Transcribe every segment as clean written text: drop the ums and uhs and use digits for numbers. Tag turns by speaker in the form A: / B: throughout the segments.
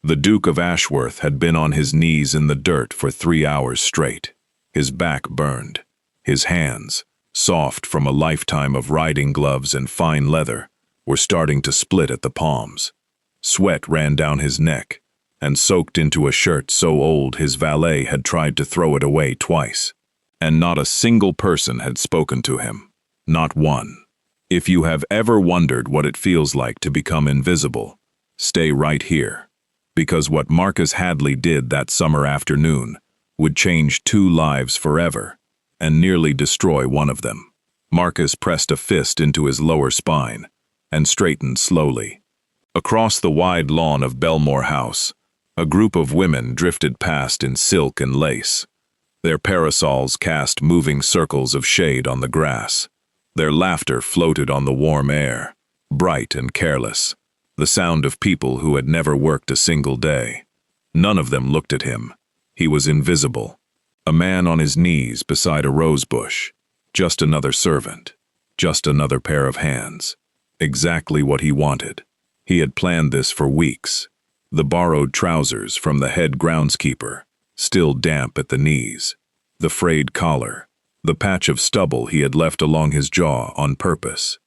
A: The Duke of Ashworth had been on his knees in the dirt for 3 hours straight. His back burned. His hands, soft from a lifetime of riding gloves and fine leather, were starting to split at the palms. Sweat ran down his neck and soaked into a shirt so old his valet had tried to throw it away twice. And not a single person had spoken to him. Not one. If you have ever wondered what it feels like to become invisible, stay right here. Because what Marcus Hadley did that summer afternoon would change 2 lives forever and nearly destroy one of them. Marcus pressed a fist into his lower spine and straightened slowly. Across the wide lawn of Belmore House, a group of women drifted past in silk and lace. Their parasols cast moving circles of shade on the grass. Their laughter floated on the warm air, bright and careless, the sound of people who had never worked a single day. None of them looked at him. He was invisible. A man on his knees beside a rose bush. Just another servant. Just another pair of hands. Exactly what he wanted. He had planned this for weeks. The borrowed trousers from the head groundskeeper, still damp at the knees. The frayed collar. The patch of stubble he had left along his jaw on purpose.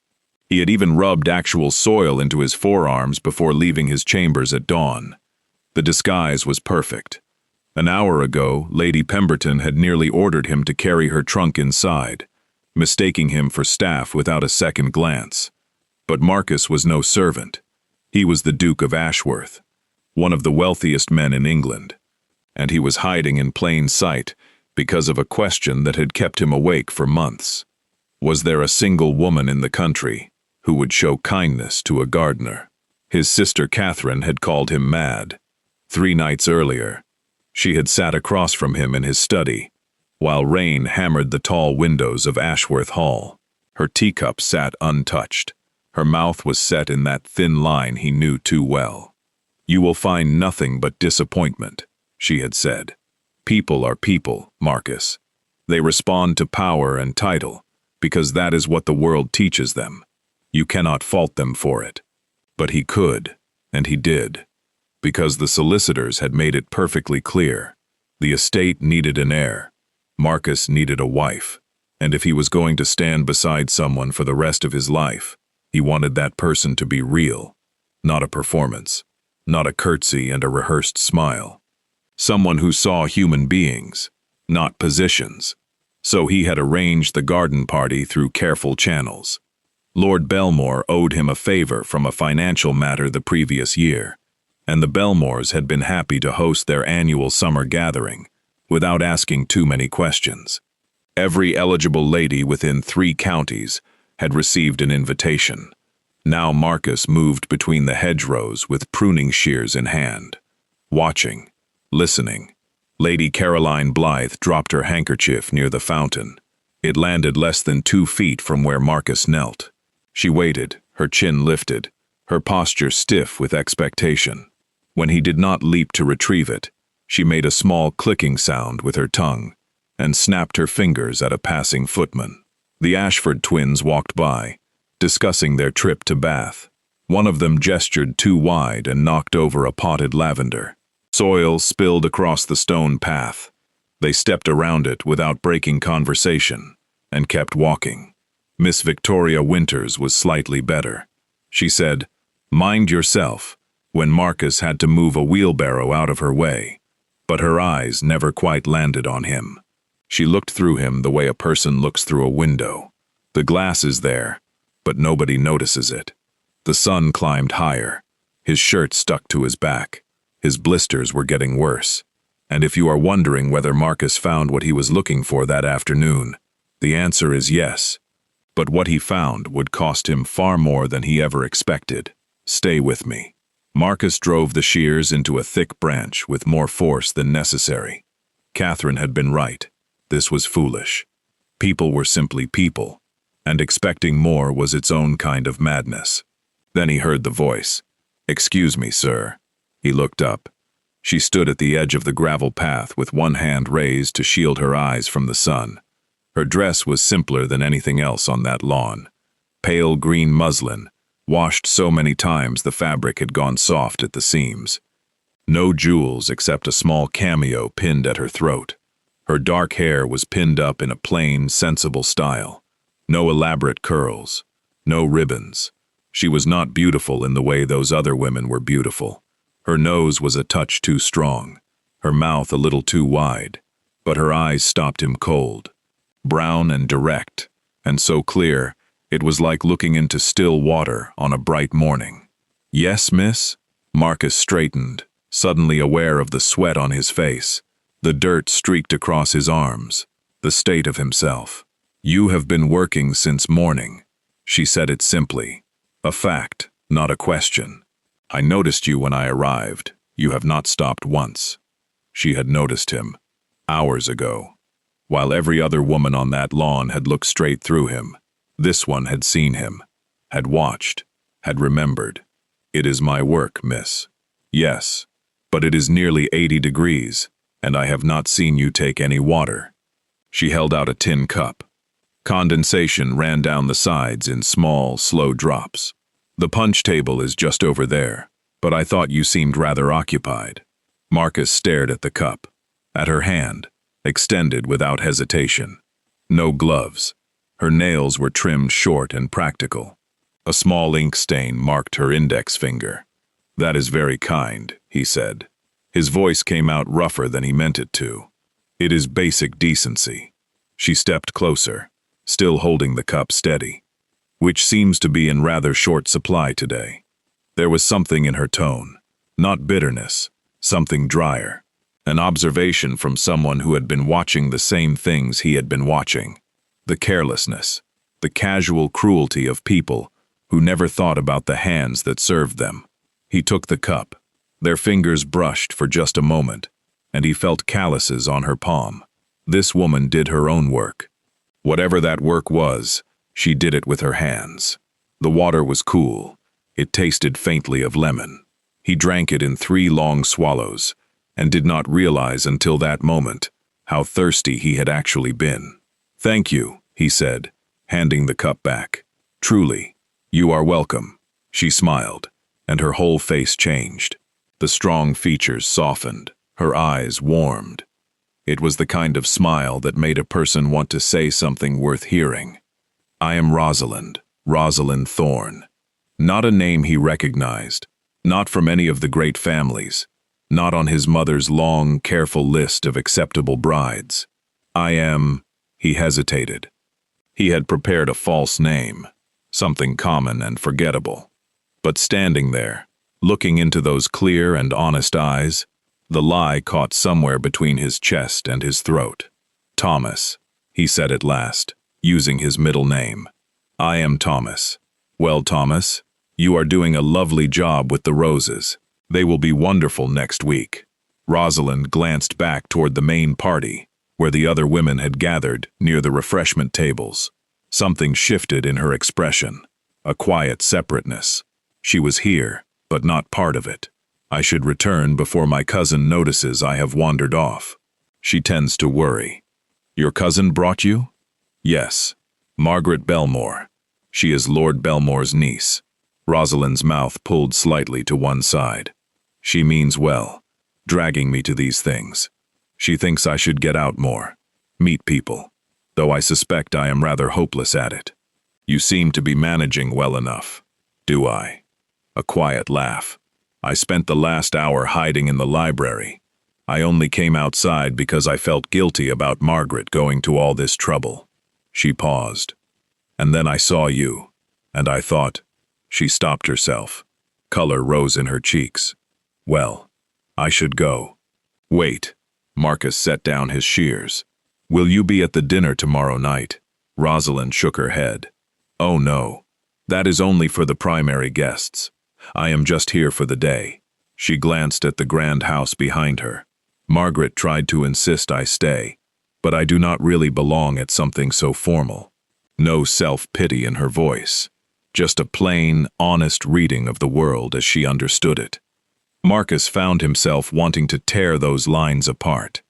A: He had even rubbed actual soil into his forearms before leaving his chambers at dawn. The disguise was perfect. An hour ago, Lady Pemberton had nearly ordered him to carry her trunk inside, mistaking him for staff without a second glance. But Marcus was no servant. He was the Duke of Ashworth, one of the wealthiest men in England, and he was hiding in plain sight because of a question that had kept him awake for months. Was there a single woman in the country who would show kindness to a gardener? His sister Catherine had called him mad. 3 nights earlier, she had sat across from him in his study, while rain hammered the tall windows of Ashworth Hall. Her teacup sat untouched. Her mouth was set in that thin line he knew too well. "You will find nothing but disappointment," she had said. "People are people, Marcus. They respond to power and title, because that is what the world teaches them. You cannot fault them for it." But he could, and he did, because the solicitors had made it perfectly clear. The estate needed an heir. Marcus needed a wife, and if he was going to stand beside someone for the rest of his life, he wanted that person to be real, not a performance, not a curtsy and a rehearsed smile. Someone who saw human beings, not positions. So he had arranged the garden party through careful channels. Lord Belmore owed him a favor from a financial matter the previous year, and the Belmores had been happy to host their annual summer gathering without asking too many questions. Every eligible lady within 3 counties had received an invitation. Now Marcus moved between the hedgerows with pruning shears in hand, watching, listening. Lady Caroline Blythe dropped her handkerchief near the fountain. It landed less than 2 feet from where Marcus knelt. She waited, her chin lifted, her posture stiff with expectation. When he did not leap to retrieve it, she made a small clicking sound with her tongue and snapped her fingers at a passing footman. The Ashford twins walked by, discussing their trip to Bath. One of them gestured too wide and knocked over a potted lavender. Soil spilled across the stone path. They stepped around it without breaking conversation and kept walking. Miss Victoria Winters was slightly better. She said, "Mind yourself," when Marcus had to move a wheelbarrow out of her way, but her eyes never quite landed on him. She looked through him the way a person looks through a window. The glass is there, but nobody notices it. The sun climbed higher. His shirt stuck to his back. His blisters were getting worse. And if you are wondering whether Marcus found what he was looking for that afternoon, the answer is yes. But what he found would cost him far more than he ever expected. Stay with me. Marcus drove the shears into a thick branch with more force than necessary. Catherine had been right. This was foolish. People were simply people, and expecting more was its own kind of madness. Then he heard the voice. "Excuse me, sir." He looked up. She stood at the edge of the gravel path with one hand raised to shield her eyes from the sun. Her dress was simpler than anything else on that lawn. Pale green muslin, washed so many times the fabric had gone soft at the seams. No jewels except a small cameo pinned at her throat. Her dark hair was pinned up in a plain, sensible style. No elaborate curls. No ribbons. She was not beautiful in the way those other women were beautiful. Her nose was a touch too strong, her mouth a little too wide, but her eyes stopped him cold. Brown and direct, and so clear, it was like looking into still water on a bright morning. "Yes, miss?" Marcus straightened, suddenly aware of the sweat on his face. The dirt streaked across his arms, the state of himself. "You have been working since morning." She said it simply. A fact, not a question. "I noticed you when I arrived. You have not stopped once." She had noticed him. Hours ago. While every other woman on that lawn had looked straight through him, this one had seen him, had watched, had remembered. "It is my work, miss." "Yes, but it is nearly 80 degrees, and I have not seen you take any water." She held out a tin cup. Condensation ran down the sides in small, slow drops. "The punch table is just over there, but I thought you seemed rather occupied." Marcus stared at the cup, at her hand, extended without hesitation. No gloves. Her nails were trimmed short and practical. A small ink stain marked her index finger. "That is very kind," he said. His voice came out rougher than he meant it to. "It is basic decency." She stepped closer, still holding the cup steady, which seems to be in rather short supply today. There was something in her tone, not bitterness, something drier, an observation from someone who had been watching the same things he had been watching. The carelessness, the casual cruelty of people who never thought about the hands that served them. He took the cup. Their fingers brushed for just a moment, and he felt calluses on her palm. This woman did her own work. Whatever that work was, she did it with her hands. The water was cool. It tasted faintly of lemon. He drank it in 3 long swallows, and did not realize until that moment how thirsty he had actually been. "Thank you," he said, handing the cup back. "Truly, you are welcome." She smiled, and her whole face changed. The strong features softened, her eyes warmed. It was the kind of smile that made a person want to say something worth hearing. "I am Rosalind Thorne." Not a name he recognized, not from any of the great families, not on his mother's long, careful list of acceptable brides. "I am," he hesitated. He had prepared a false name, something common and forgettable. But standing there, looking into those clear and honest eyes, the lie caught somewhere between his chest and his throat. "Thomas," he said at last, using his middle name. "I am Thomas." "Well, Thomas, you are doing a lovely job with the roses. They will be wonderful next week." Rosalind glanced back toward the main party, where the other women had gathered near the refreshment tables. Something shifted in her expression, a quiet separateness. She was here, but not part of it. "I should return before my cousin notices I have wandered off. She tends to worry." "Your cousin brought you?" "Yes, Margaret Belmore. She is Lord Belmore's niece." Rosalind's mouth pulled slightly to one side. "She means well, dragging me to these things. She thinks I should get out more, meet people, though I suspect I am rather hopeless at it." "You seem to be managing well enough." "Do I?" A quiet laugh. "I spent the last hour hiding in the library. I only came outside because I felt guilty about Margaret going to all this trouble." She paused. "And then I saw you, and I thought—" She stopped herself. Color rose in her cheeks. "Well, I should go." "Wait." Marcus set down his shears. "Will you be at the dinner tomorrow night?" Rosalind shook her head. "Oh no. That is only for the primary guests. I am just here for the day." She glanced at the grand house behind her. "Margaret tried to insist I stay, but I do not really belong at something so formal." No self-pity in her voice, just a plain, honest reading of the world as she understood it. Marcus found himself wanting to tear those lines apart.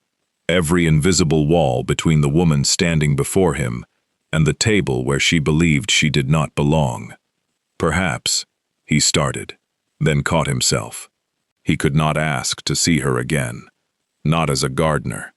A: Every invisible wall between the woman standing before him and the table where she believed she did not belong. "Perhaps," he started, then caught himself. He could not ask to see her again, not as a gardener,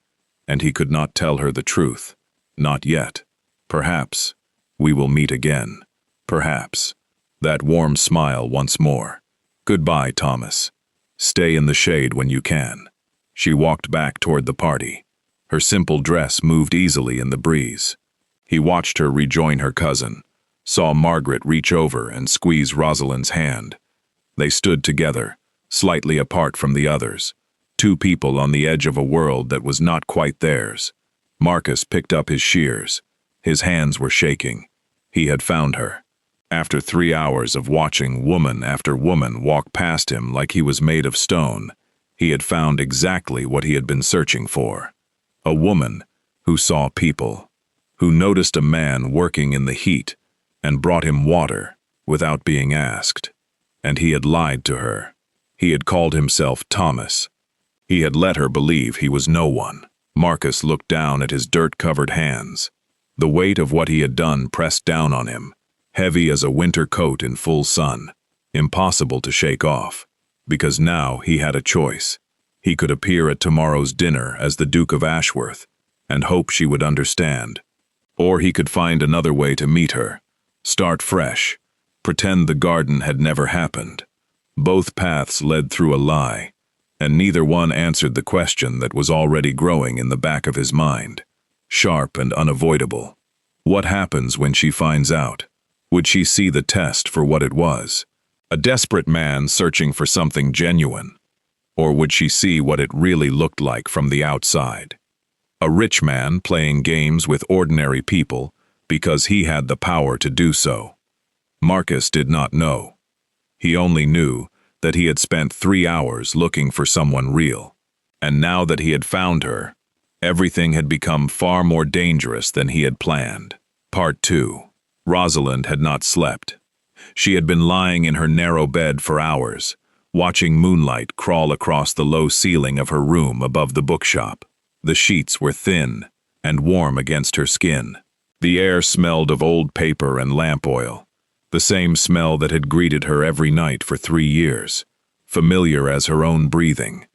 A: and he could not tell her the truth, not yet. Perhaps we will meet again. Perhaps. That warm smile once more. Goodbye, Thomas. Stay in the shade when you can. She walked back toward the party. Her simple dress moved easily in the breeze. He watched her rejoin her cousin, saw Margaret reach over and squeeze Rosalind's hand. They stood together, slightly apart from the others, two people on the edge of a world that was not quite theirs. Marcus picked up his shears. His hands were shaking. He had found her. After 3 hours of watching woman after woman walk past him like he was made of stone, he had found exactly what he had been searching for. A woman who saw people, who noticed a man working in the heat and brought him water without being asked. And he had lied to her. He had called himself Thomas. He had let her believe he was no one. Marcus looked down at his dirt-covered hands. The weight of what he had done pressed down on him, heavy as a winter coat in full sun, impossible to shake off, because now he had a choice. He could appear at tomorrow's dinner as the Duke of Ashworth and hope she would understand. Or he could find another way to meet her, start fresh, pretend the garden had never happened. Both paths led through a lie, and neither one answered the question that was already growing in the back of his mind, sharp and unavoidable. What happens when she finds out? Would she see the test for what it was? A desperate man searching for something genuine? Or would she see what it really looked like from the outside? A rich man playing games with ordinary people because he had the power to do so. Marcus did not know. He only knew that he had spent 3 hours looking for someone real, and now that he had found her, everything had become far more dangerous than he had planned. Part 2. Rosalind had not slept. She had been lying in her narrow bed for hours, watching moonlight crawl across the low ceiling of her room above the bookshop. The sheets were thin and warm against her skin. The air smelled of old paper and lamp oil, the same smell that had greeted her every night for 3 years, familiar as her own breathing.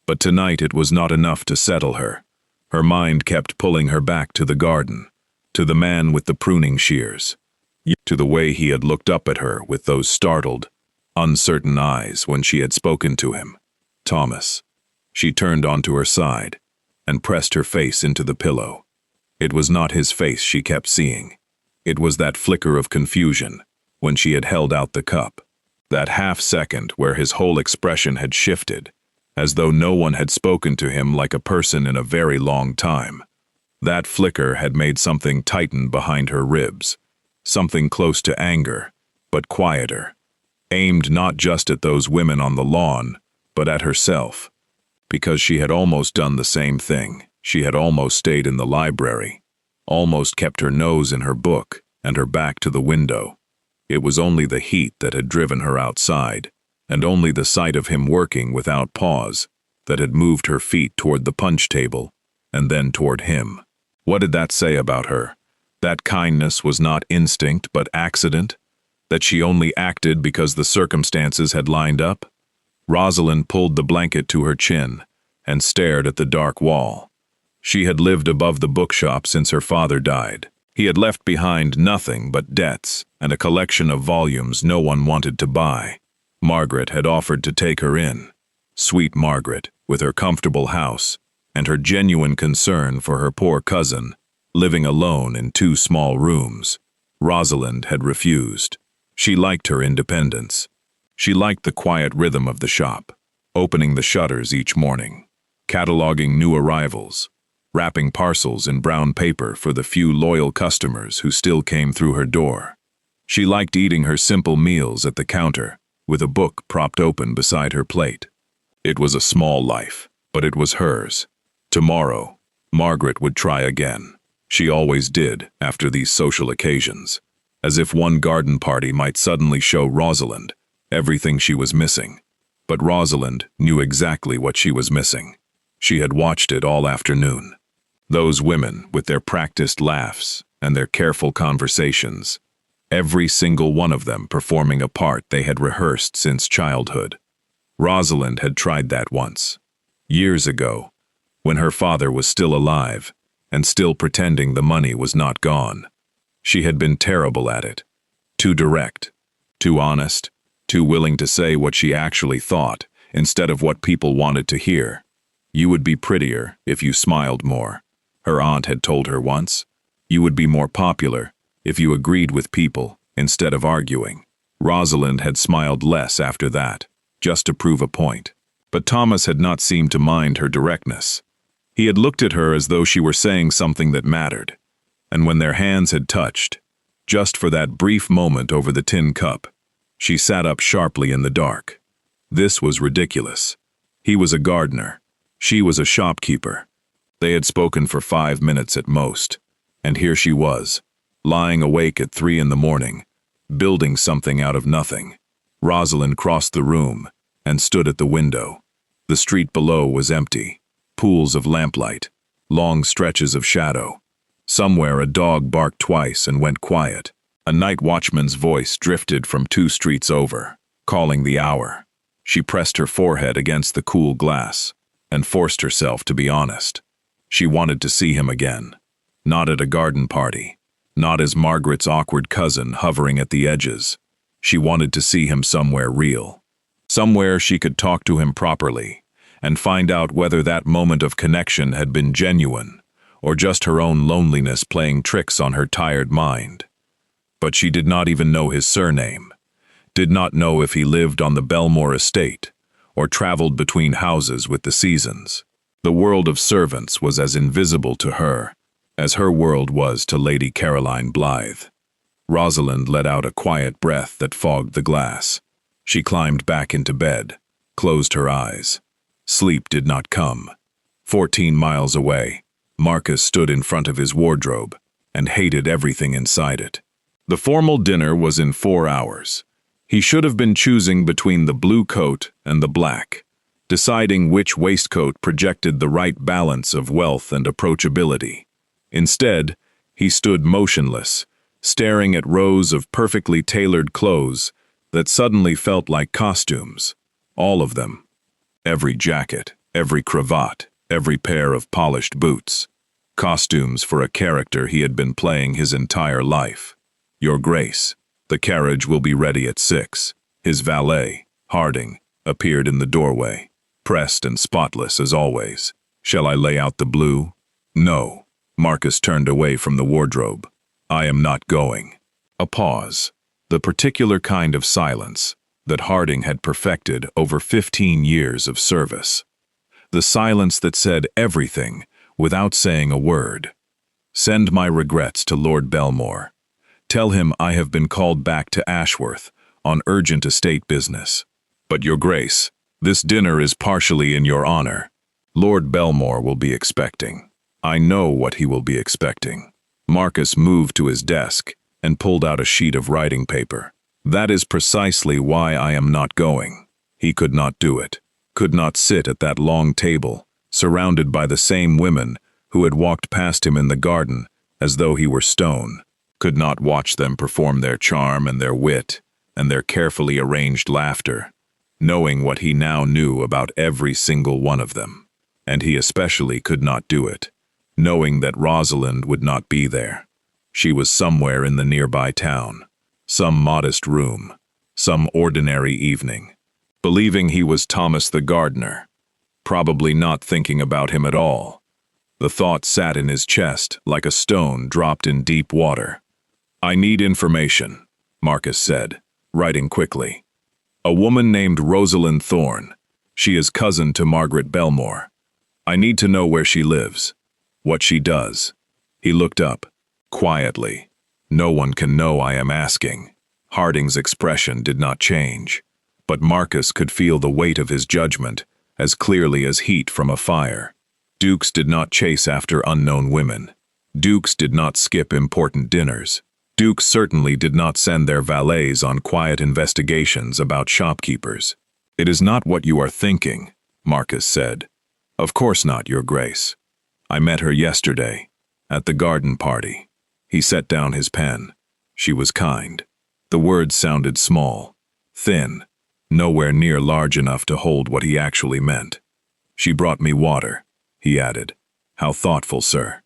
A: But tonight it was not enough to settle her. Her mind kept pulling her back to the garden, to the man with the pruning shears, to the way he had looked up at her with those startled, uncertain eyes when she had spoken to him. Thomas. She turned onto her side and pressed her face into the pillow. It was not his face she kept seeing. It was that flicker of confusion when she had held out the cup, that half-second where his whole expression had shifted, as though no one had spoken to him like a person in a very long time. That flicker had made something tighten behind her ribs, something close to anger, but quieter, aimed not just at those women on the lawn, but at herself. Because she had almost done the same thing. She had almost stayed in the library, almost kept her nose in her book and her back to the window. It was only the heat that had driven her outside, and only the sight of him working without pause that had moved her feet toward the punch table and then toward him. What did that say about her? That kindness was not instinct but accident? That she only acted because the circumstances had lined up? Rosalind pulled the blanket to her chin and stared at the dark wall. She had lived above the bookshop since her father died. He had left behind nothing but debts and a collection of volumes no one wanted to buy. Margaret had offered to take her in. Sweet Margaret, with her comfortable house and her genuine concern for her poor cousin, living alone in 2 small rooms. Rosalind had refused. She liked her independence. She liked the quiet rhythm of the shop, opening the shutters each morning, cataloging new arrivals, wrapping parcels in brown paper for the few loyal customers who still came through her door. She liked eating her simple meals at the counter, with a book propped open beside her plate. It was a small life, but it was hers. Tomorrow, Margaret would try again. She always did after these social occasions, as if one garden party might suddenly show Rosalind everything she was missing. But Rosalind knew exactly what she was missing. She had watched it all afternoon. Those women with their practiced laughs and their careful conversations, every single one of them performing a part they had rehearsed since childhood. Rosalind had tried that once. Years ago, when her father was still alive, and still pretending the money was not gone. She had been terrible at it. Too direct, too honest, too willing to say what she actually thought, instead of what people wanted to hear. You would be prettier if you smiled more, her aunt had told her once. You would be more popular if you agreed with people instead of arguing. Rosalind had smiled less after that, just to prove a point. But Thomas had not seemed to mind her directness. He had looked at her as though she were saying something that mattered. And when their hands had touched, just for that brief moment over the tin cup, she sat up sharply in the dark. This was ridiculous. He was a gardener. She was a shopkeeper. They had spoken for 5 minutes at most, and here she was, lying awake at 3 in the morning, building something out of nothing. Rosalind crossed the room and stood at the window. The street below was empty, pools of lamplight, long stretches of shadow. Somewhere a dog barked twice and went quiet. A night watchman's voice drifted from 2 streets over, calling the hour. She pressed her forehead against the cool glass and forced herself to be honest. She wanted to see him again. Not at a garden party. Not as Margaret's awkward cousin hovering at the edges. She wanted to see him somewhere real. Somewhere she could talk to him properly and find out whether that moment of connection had been genuine or just her own loneliness playing tricks on her tired mind. But she did not even know his surname, did not know if he lived on the Belmore estate or traveled between houses with the seasons. The world of servants was as invisible to her as her world was to Lady Caroline Blythe. Rosalind let out a quiet breath that fogged the glass. She climbed back into bed, closed her eyes. Sleep did not come. 14 miles away, Marcus stood in front of his wardrobe and hated everything inside it. The formal dinner was in 4 hours. He should have been choosing between the blue coat and the black, deciding which waistcoat projected the right balance of wealth and approachability. Instead, he stood motionless, staring at rows of perfectly tailored clothes that suddenly felt like costumes. All of them. Every jacket, every cravat, every pair of polished boots. Costumes for a character he had been playing his entire life. Your Grace, the carriage will be ready at 6. His valet, Harding, appeared in the doorway, pressed and spotless as always. Shall I lay out the blue? No. Marcus turned away from the wardrobe. I am not going. A pause. The particular kind of silence that Harding had perfected over 15 years of service. The silence that said everything without saying a word. Send my regrets to Lord Belmore. Tell him I have been called back to Ashworth on urgent estate business. But Your Grace, this dinner is partially in your honor. Lord Belmore will be expecting. I know what he will be expecting. Marcus moved to his desk and pulled out a sheet of writing paper. That is precisely why I am not going. He could not do it. Could not sit at that long table, surrounded by the same women who had walked past him in the garden as though he were stone. Could not watch them perform their charm and their wit and their carefully arranged laughter, knowing what he now knew about every single one of them. And he especially could not do it, knowing that Rosalind would not be there. She was somewhere in the nearby town, some modest room, some ordinary evening, believing he was Thomas the gardener, probably not thinking about him at all. The thought sat in his chest like a stone dropped in deep water. I need information, Marcus said, writing quickly. A woman named Rosalind Thorne. She is cousin to Margaret Belmore. I need to know where she lives, what she does. He looked up, quietly. No one can know I am asking. Harding's expression did not change, but Marcus could feel the weight of his judgment as clearly as heat from a fire. Dukes did not chase after unknown women. Dukes did not skip important dinners. Dukes certainly did not send their valets on quiet investigations about shopkeepers. It is not what you are thinking, Marcus said. Of course not, Your Grace. I met her yesterday, at the garden party. He set down his pen. She was kind. The words sounded small, thin, nowhere near large enough to hold what he actually meant. "She brought me water," he added. "How thoughtful, sir."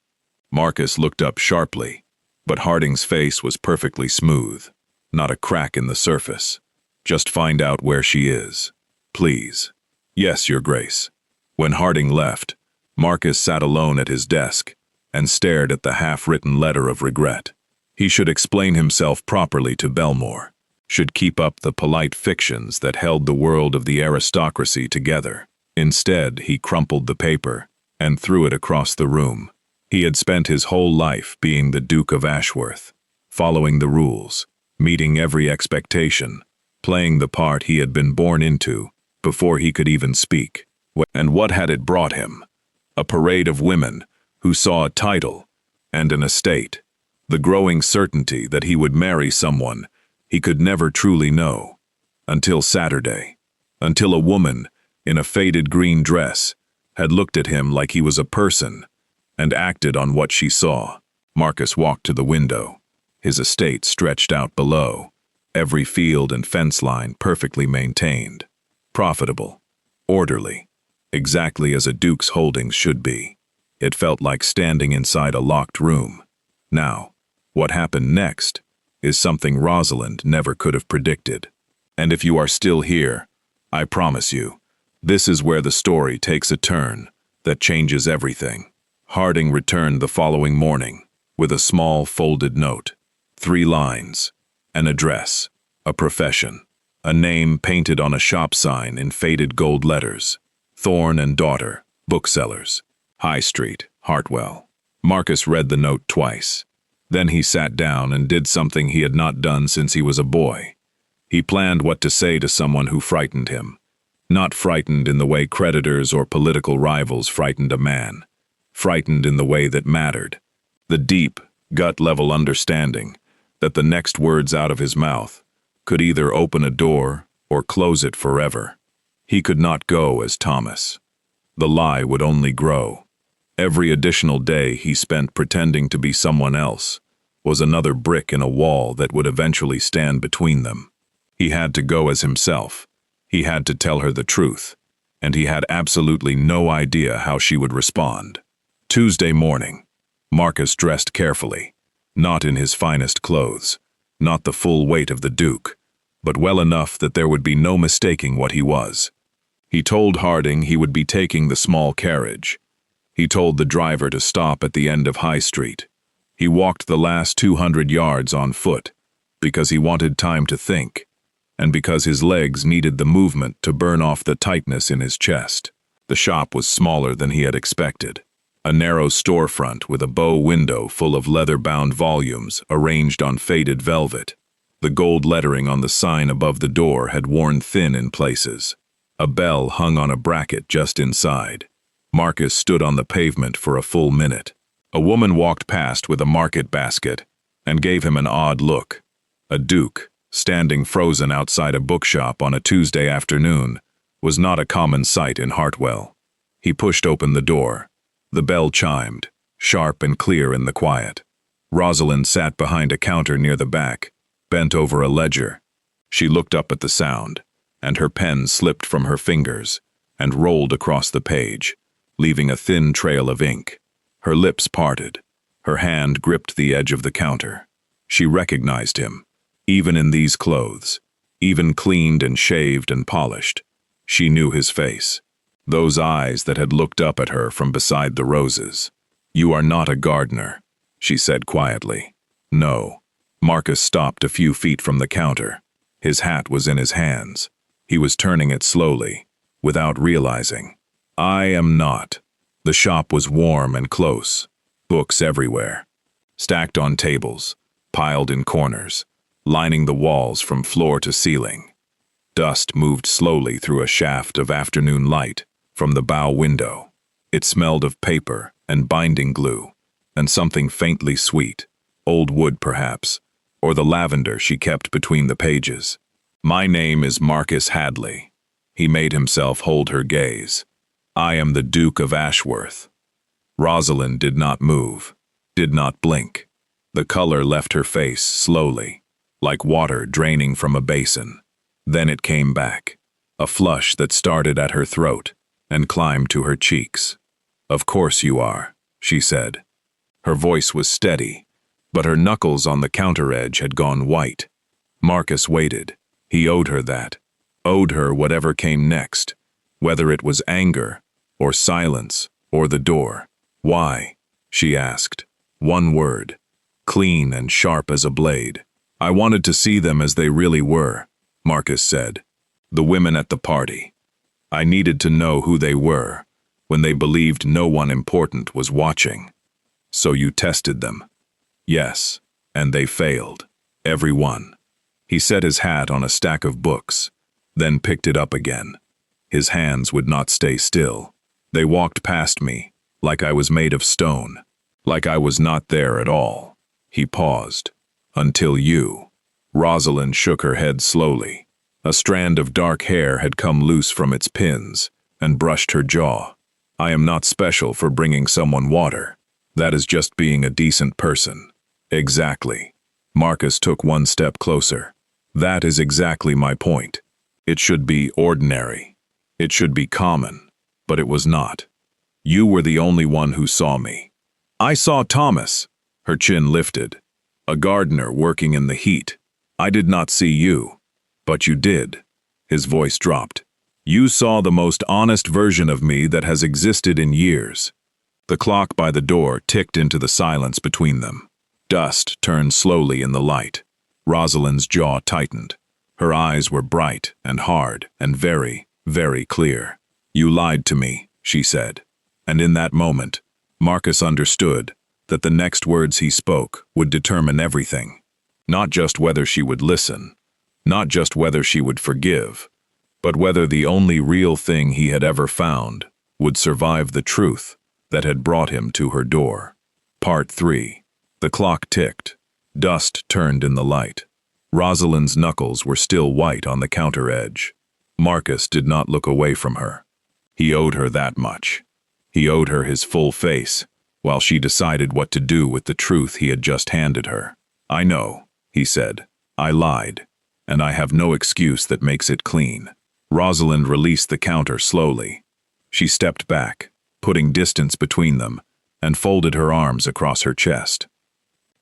A: Marcus looked up sharply, but Harding's face was perfectly smooth, not a crack in the surface. "Just find out where she is, please." "Yes, Your Grace." When Harding left, Marcus sat alone at his desk and stared at the half-written letter of regret. He should explain himself properly to Belmore, should keep up the polite fictions that held the world of the aristocracy together. Instead, he crumpled the paper and threw it across the room. He had spent his whole life being the Duke of Ashworth, following the rules, meeting every expectation, playing the part he had been born into before he could even speak. And what had it brought him? A parade of women who saw a title and an estate, the growing certainty that he would marry someone he could never truly know, until Saturday, until a woman in a faded green dress had looked at him like he was a person and acted on what she saw. Marcus walked to the window. His estate stretched out below, every field and fence line perfectly maintained, profitable, orderly, exactly as a duke's holdings should be. It felt like standing inside a locked room. Now, what happened next is something Rosalind never could have predicted. And if you are still here, I promise you, this is where the story takes a turn that changes everything. Harding returned the following morning with a small folded note, 3 lines, an address, a profession, a name painted on a shop sign in faded gold letters: Thorne and Daughter, Booksellers, High Street, Hartwell. Marcus read the note twice. Then he sat down and did something he had not done since he was a boy. He planned what to say to someone who frightened him. Not frightened in the way creditors or political rivals frightened a man. Frightened in the way that mattered. The deep, gut-level understanding that the next words out of his mouth could either open a door or close it forever. He could not go as Thomas. The lie would only grow. Every additional day he spent pretending to be someone else was another brick in a wall that would eventually stand between them. He had to go as himself. He had to tell her the truth, and he had absolutely no idea how she would respond. Tuesday morning, Marcus dressed carefully, not in his finest clothes, not the full weight of the Duke, but well enough that there would be no mistaking what he was. He told Harding he would be taking the small carriage. He told the driver to stop at the end of High Street. He walked the last 200 yards on foot, because he wanted time to think, and because his legs needed the movement to burn off the tightness in his chest. The shop was smaller than he had expected. A narrow storefront with a bow window full of leather-bound volumes arranged on faded velvet. The gold lettering on the sign above the door had worn thin in places. A bell hung on a bracket just inside. Marcus stood on the pavement for a full minute. A woman walked past with a market basket and gave him an odd look. A duke, standing frozen outside a bookshop on a Tuesday afternoon, was not a common sight in Hartwell. He pushed open the door. The bell chimed, sharp and clear in the quiet. Rosalind sat behind a counter near the back, bent over a ledger. She looked up at the sound, and her pen slipped from her fingers and rolled across the page, leaving a thin trail of ink. Her lips parted. Her hand gripped the edge of the counter. She recognized him, even in these clothes, even cleaned and shaved and polished. She knew his face. Those eyes that had looked up at her from beside the roses. "You are not a gardener," she said quietly. "No." Marcus stopped a few feet from the counter. His hat was in his hands. He was turning it slowly, without realizing. "I am not." The shop was warm and close. Books everywhere. Stacked on tables, piled in corners, lining the walls from floor to ceiling. Dust moved slowly through a shaft of afternoon light from the bow window. It smelled of paper and binding glue, and something faintly sweet, old wood perhaps, or the lavender she kept between the pages. "My name is Marcus Hadley." He made himself hold her gaze. "I am the Duke of Ashworth." Rosalind did not move, did not blink. The color left her face slowly, like water draining from a basin. Then it came back. a flush that started at her throat and climbed to her cheeks. "Of course you are," she said. Her voice was steady, but her knuckles on the counter edge had gone white. Marcus waited. He owed her that. Owed her whatever came next, whether it was anger, or silence, or the door. "Why?" she asked. One word, clean and sharp as a blade. "I wanted to see them as they really were," Marcus said. "The women at the party. I needed to know who they were when they believed no one important was watching." "So you tested them?" "Yes, and they failed. Every one." He set his hat on a stack of books, then picked it up again. His hands would not stay still. "They walked past me, like I was made of stone, like I was not there at all." He paused. "Until you." Rosalind shook her head slowly. A strand of dark hair had come loose from its pins and brushed her jaw. "I am not special for bringing someone water. That is just being a decent person." "Exactly." Marcus took one step closer. "That is exactly my point. It should be ordinary. It should be common, but it was not. You were the only one who saw me." "I saw Thomas." Her chin lifted. "A gardener working in the heat. I did not see you." "But you did." His voice dropped. "You saw the most honest version of me that has existed in years." The clock by the door ticked into the silence between them. Dust turned slowly in the light. Rosalind's jaw tightened. Her eyes were bright and hard and very, very clear. "You lied to me," she said. And in that moment, Marcus understood that the next words he spoke would determine everything. Not just whether she would listen, not just whether she would forgive, but whether the only real thing he had ever found would survive the truth that had brought him to her door. Part 3. The clock ticked. Dust turned in the light. Rosalind's knuckles were still white on the counter edge. Marcus did not look away from her. He owed her that much. He owed her his full face, while she decided what to do with the truth he had just handed her. "I know," he said. "I lied, and I have no excuse that makes it clean." Rosalind released the counter slowly. She stepped back, putting distance between them, and folded her arms across her chest.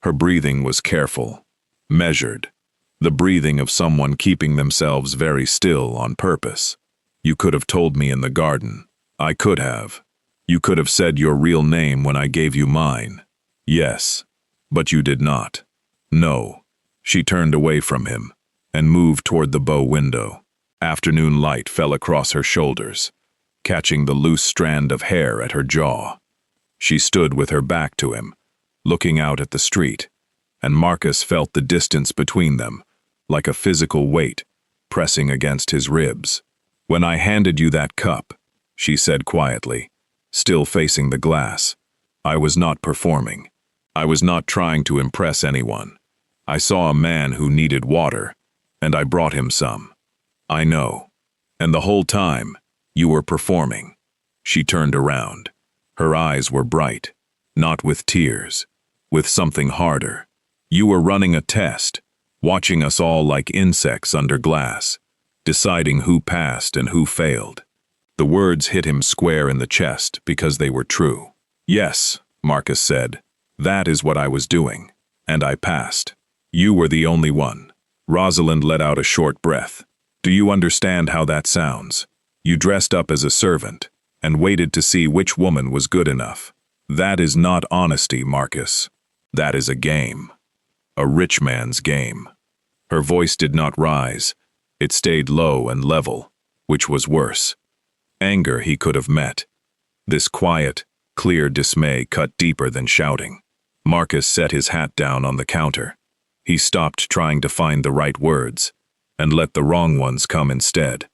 A: Her breathing was careful, measured, the breathing of someone keeping themselves very still on purpose. "You could have told me in the garden. I could have. You could have said your real name when I gave you mine. Yes, but you did not." "No." She turned away from him and moved toward the bow window. Afternoon light fell across her shoulders, catching the loose strand of hair at her jaw. She stood with her back to him, looking out at the street, and Marcus felt the distance between them, like a physical weight, pressing against his ribs. "When I handed you that cup," she said quietly, still facing the glass, "I was not performing. I was not trying to impress anyone. I saw a man who needed water, and I brought him some. I know. And the whole time, you were performing." She turned around. Her eyes were bright, not with tears, with something harder. "You were running a test, watching us all like insects under glass, deciding who passed and who failed." The words hit him square in the chest because they were true. "Yes," Marcus said, "that is what I was doing, and I passed. You were the only one." Rosalind let out a short breath. "Do you understand how that sounds? You dressed up as a servant and waited to see which woman was good enough. That is not honesty, Marcus. That is a game. A rich man's game." Her voice did not rise. It stayed low and level, which was worse. Anger he could have met. This quiet, clear dismay cut deeper than shouting. Marcus set his hat down on the counter. He stopped trying to find the right words, and let the wrong ones come instead.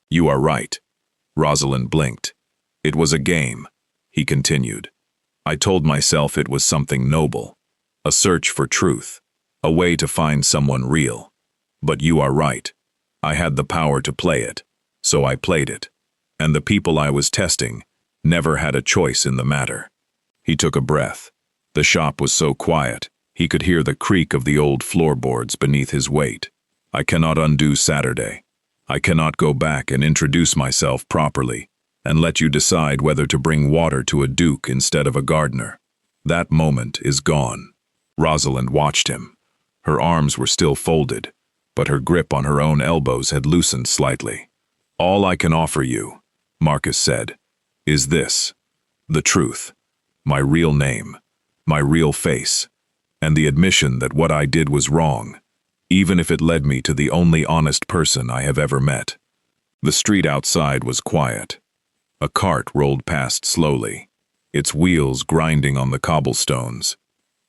A: "You are right." Rosalind blinked. "It was a game," he continued. "I told myself it was something noble, a search for truth, a way to find someone real. But you are right. I had the power to play it, so I played it. And the people I was testing never had a choice in the matter." He took a breath. The shop was so quiet, he could hear the creak of the old floorboards beneath his weight. "I cannot undo Saturday. I cannot go back and introduce myself properly and let you decide whether to bring water to a duke instead of a gardener. That moment is gone." Rosalind watched him. Her arms were still folded, but her grip on her own elbows had loosened slightly. "All I can offer you," Marcus said, "is this: the truth, my real name, my real face, and the admission that what I did was wrong, even if it led me to the only honest person I have ever met." The street outside was quiet. A cart rolled past slowly, its wheels grinding on the cobblestones.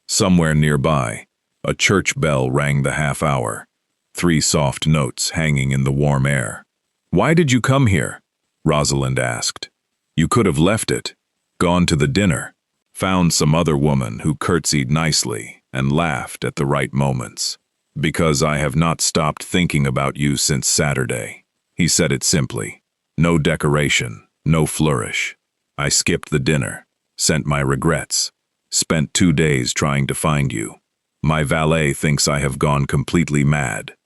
A: Somewhere nearby, a church bell rang the half-hour, 3 soft notes hanging in the warm air. "Why did you come here?" Rosalind asked. "You could have left it, gone to the dinner, found some other woman who curtsied nicely and laughed at the right moments." "Because I have not stopped thinking about you since Saturday." He said it simply. No decoration, no flourish. "I skipped the dinner, sent my regrets, spent 2 days trying to find you. My valet thinks I have gone completely mad."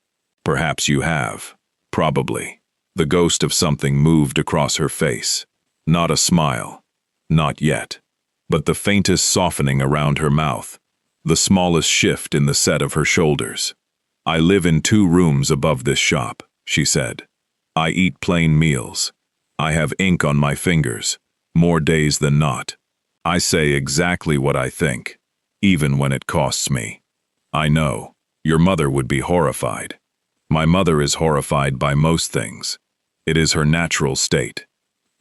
A: "Perhaps you have. Probably." The ghost of something moved across her face. Not a smile. Not yet. But the faintest softening around her mouth, the smallest shift in the set of her shoulders. "I live in 2 rooms above this shop," she said. "I eat plain meals. I have ink on my fingers, more days than not. I say exactly what I think, even when it costs me. I know, your mother would be horrified. My mother is horrified by most things. It is her natural state."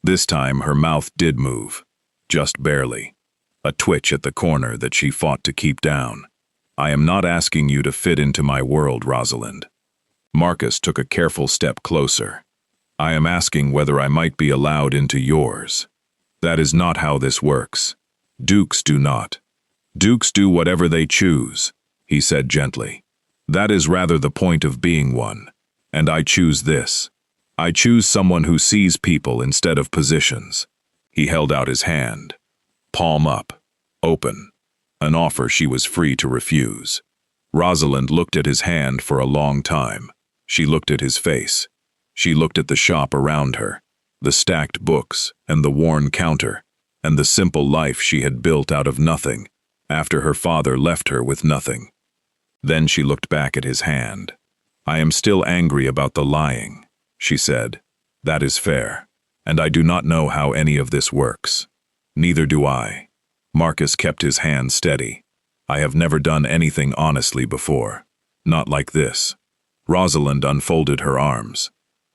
A: This time her mouth did move, just barely. A twitch at the corner that she fought to keep down. "I am not asking you to fit into my world, Rosalind." Marcus took a careful step closer. "I am asking whether I might be allowed into yours. That is not how this works. Dukes do not. Dukes do whatever they choose," he said gently. "That is rather the point of being one. And I choose this. I choose someone who sees people instead of positions." He held out his hand. Palm up. Open. An offer she was free to refuse. Rosalind looked at his hand for a long time. She looked at his face. She looked at the shop around her, the stacked books and the worn counter, and the simple life she had built out of nothing, after her father left her with nothing. Then she looked back at his hand. "I am still angry about the lying," she said. "That is fair, and I do not know how any of this works." "Neither do I." Marcus kept his hand steady. "I have never done anything honestly before. Not like this." Rosalind unfolded her arms.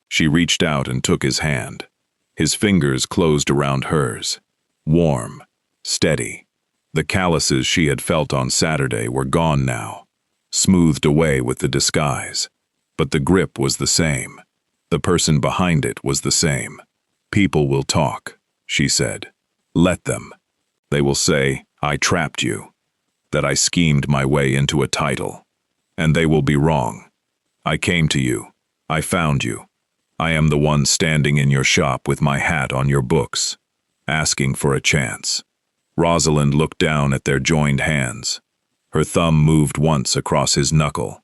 A: She reached out and took his hand. His fingers closed around hers. Warm, steady. The calluses she had felt on Saturday were gone now, smoothed away with the disguise. But the grip was the same. The person behind it was the same. "People will talk," she said. "Let them. They will say, I trapped you, that I schemed my way into a title. And they will be wrong. I came to you. I found you. I am the one standing in your shop with my hat on your books, asking for a chance." Rosalind looked down at their joined hands. Her thumb moved once across his knuckle.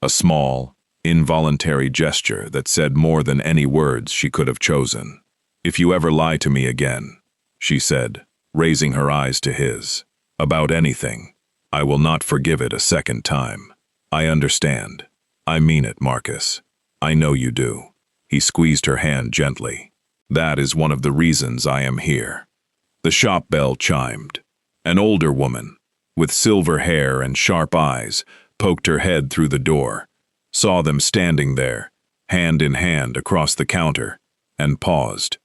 A: A small, involuntary gesture that said more than any words she could have chosen. "If you ever lie to me again," she said, raising her eyes to his, "about anything, I will not forgive it a second time. I understand. I mean it, Marcus. I know you do." He squeezed her hand gently. "That is one of the reasons I am here." The shop bell chimed. An older woman, with silver hair and sharp eyes, poked her head through the door, saw them standing there, hand in hand across the counter, and paused.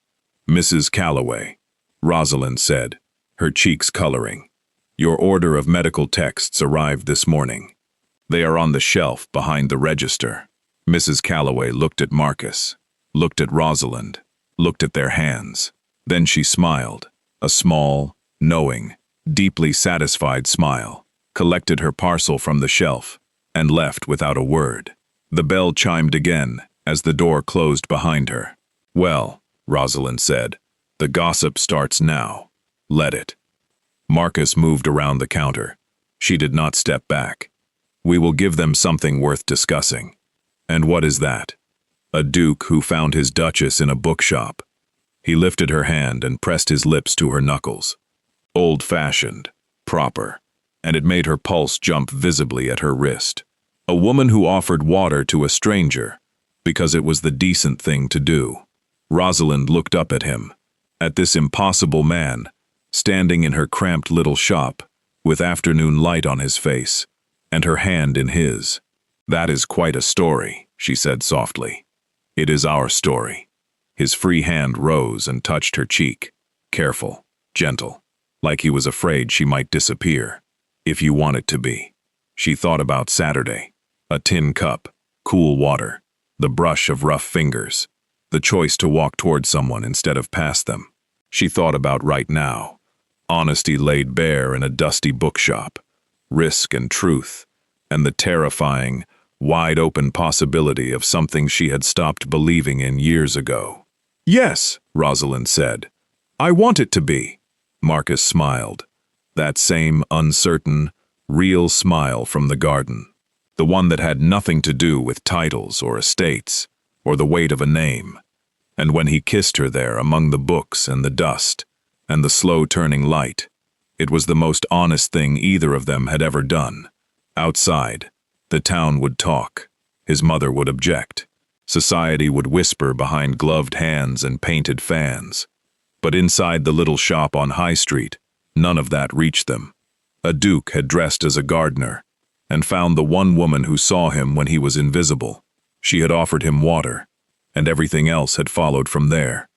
A: "Mrs. Calloway," Rosalind said, her cheeks coloring. "Your order of medical texts arrived this morning. They are on the shelf behind the register." Mrs. Calloway looked at Marcus, looked at Rosalind, looked at their hands. Then she smiled, a small, knowing, deeply satisfied smile, collected her parcel from the shelf, and left without a word. The bell chimed again as the door closed behind her. "Well," Rosalind said, "the gossip starts now. Let it." Marcus moved around the counter. She did not step back. "We will give them something worth discussing." "And what is that?" A duke who found his duchess in a bookshop. He lifted her hand and pressed his lips to her knuckles. Old-fashioned, proper, and it made her pulse jump visibly at her wrist. A woman who offered water to a stranger, because it was the decent thing to do. Rosalind looked up at him, at this impossible man, standing in her cramped little shop, with afternoon light on his face, and her hand in his. "That is quite a story," she said softly. "It is our story." His free hand rose and touched her cheek, careful, gentle, like he was afraid she might disappear. "If you want it to be." She thought about Saturday. A tin cup, cool water, the brush of rough fingers, the choice to walk toward someone instead of past them. She thought about right now. Honesty laid bare in a dusty bookshop, risk and truth, and the terrifying, wide-open possibility of something she had stopped believing in years ago. "Yes," Rosalind said. "I want it to be." Marcus smiled. That same uncertain, real smile from the garden. The one that had nothing to do with titles or estates, or the weight of a name. And when he kissed her there among the books and the dust, and the slow-turning light, it was the most honest thing either of them had ever done. Outside, the town would talk. His mother would object. Society would whisper behind gloved hands and painted fans. But inside the little shop on High Street, none of that reached them. A duke had dressed as a gardener, and found the one woman who saw him when he was invisible. She had offered him water, and everything else had followed from there.